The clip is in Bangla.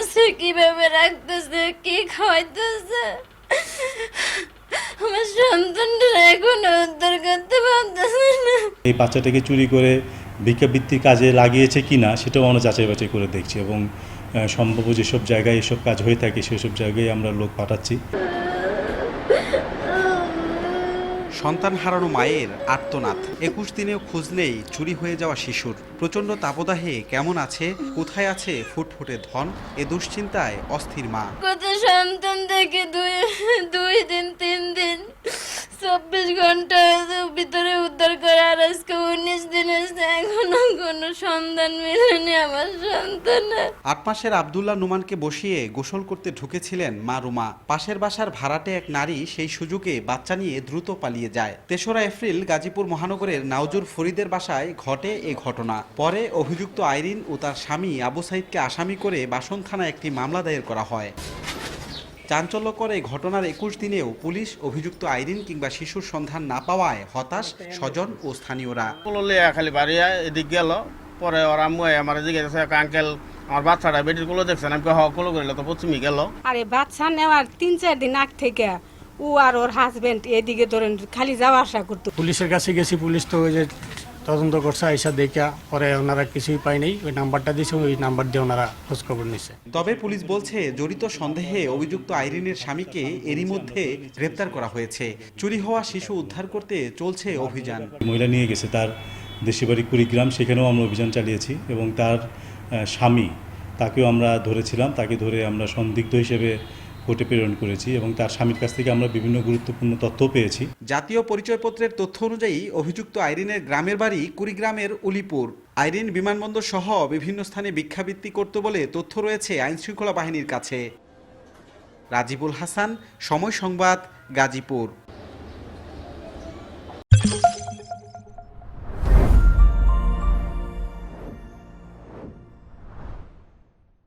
করতেছে, কিভাবে রাখতেছে, কি খাওয়াইতেছে। আমার সন্তানটা এখনো উদ্ধার করতে পারতেছে না। এই বাচ্চাটাকে চুরি করে ভিক্ষাবৃত্তির কাজে লাগিয়েছে কিনা সেটাও আমরা যাচাই বাছাই করে দেখছি এবং সম্ভাব্য যেসব জায়গায় এসব কাজ হয়ে থাকে সেসব জায়গায় আমরা লোক পাঠাচ্ছি। সন্তান হারানো মায়ের আর্তনাদ, 21 দিনেও খোঁজ নেই চুরি হয়ে যাওয়া শিশুর। প্রচণ্ড তাপদাহে কেমন আছে, কোথায় আছে ফুটফুটে ধন, এ দুশ্চিন্তায় অস্থির মা। কত সন্তান দেখে দুই দিন 3 দিন 24 ঘন্টার ভিতরে উদ্ধার করে, আর আজকে 19 দিন হয়েছে, এখনো কোনো সন্ধান মেলেনি আমার সন্তানের। 8 মাসের আব্দুল্লাহ নুমানকে বসিয়ে গোসল করতে ঢুকেছিলেন মা রুমা। পাশের বাসার ভাড়াটে এক নারী সেই সুযোগে বাচ্চা নিয়ে দ্রুত পালিয়ে যায়। 3রা এপ্রিল গাজীপুর মহানগরের নাওজুর ফরিদের বাসায় ঘটে এ ঘটনা। পরে অভিযুক্ত আইরিন ও তার স্বামী আবু সাইদকে আসামি করে বাসন থানায় একটি মামলা দায়ের করা হয়। চাঞ্চল্যকর এই ঘটনার 21 দিনেও পুলিশ অভিযুক্ত আইরিন কিংবা শিশুর সন্ধান না পাওয়ায় হতাশ স্বজন ও স্থানীয়রা। খালি বাড়ি এদিক গেল, পরে ওরা আম্মু আমার দিকে আঙ্কেল আমার বাচ্চাটা বেটির গুলো দেখছেন, আমি কুলো করিল তো পশ্চিমে গেল। আরে বাচ্চা নেওয়ার 3-4 দিন আগ থেকে ও আর ওর হাজবেন্ড এদিকে ধরেন খালি যাওয়া আসা করতো। পুলিশের কাছে গেছি, পুলিশ তো ওই যে তদন্ত করছে, আইসা দেখা পরে ওনারা কিছুই পায়নি, ওই নাম্বারটা দিয়েছে, ওই নাম্বার দিয়ে ওনারা খোঁজখবর নিচ্ছে। তবে পুলিশ বলছে জড়িত সন্দেহে অভিযুক্ত আইরিনের স্বামীকে এরই মধ্যে গ্রেপ্তার করা হয়েছে। চুরি হওয়া শিশু উদ্ধার করতে চলছে অভিযান। মহিলা নিয়ে গেছে তার দেশের বাড়ি কুড়িগ্রাম, সেখানেও আমরা অভিযান চালিয়েছি এবং তার স্বামী তাকেও আমরা ধরেছিলাম, তাকে ধরে আমরা সন্দিগ্ধ হিসেবে কোর্টে প্রেরণ করেছি এবং তার স্বামীর কাছ থেকে আমরা বিভিন্ন গুরুত্বপূর্ণ তথ্য পেয়েছি। জাতীয় পরিচয়পত্রের তথ্য অনুযায়ী অভিযুক্ত আইরিনের গ্রামের বাড়ি কুড়িগ্রামের উলিপুর। আইরিন বিমানবন্দর সহ বিভিন্ন স্থানে ভিক্ষাবৃত্তি করত বলে তথ্য রয়েছে আইনশৃঙ্খলা বাহিনীর কাছে। রাজিবুল হাসান, সময় সংবাদ, গাজীপুর।